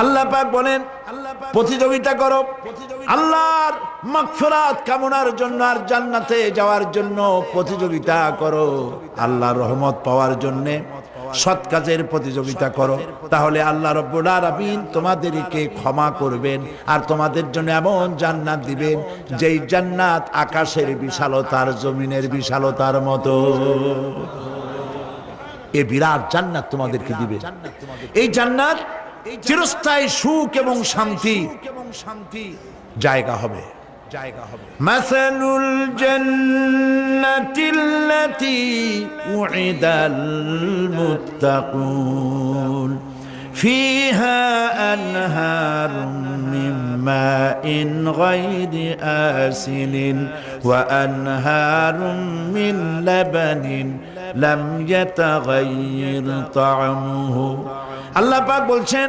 আল্লাহ পাক বলেন প্রতিযোগিতা করো আল্লাহর মাগফিরাত কামনার জন্য আর জান্নাতে যাওয়ার জন্য প্রতিযোগিতা করো, আল্লাহর রহমত পাওয়ার জন্য সৎ কাজের প্রতিযোগিতা করো, তাহলে আল্লাহ রাব্বুল আলামিন তোমাদেরকে ক্ষমা করবেন আর তোমাদের জন্য এমন জান্নাত দিবেন যেই জান্নাত আকাশের বিশালতার জমিনের বিশালতার মতো। এই বিরাট জান্নাত তোমাদেরকে দিবে। এই জান্নাত চিরস্থায়ী সুখ এবং শান্তি জায়গা হবে। মাসালুল জান্নাতিল্লাতী উইদাল মুত্তাকুন ফিহা আনহারুম মিন মাইন গায়রি আসিনিন ওয়া আনহারুম মিন লাবানিন লাম ইয়াতাগায়্যার তা'আমুহু। আল্লাহ পাক বলছেন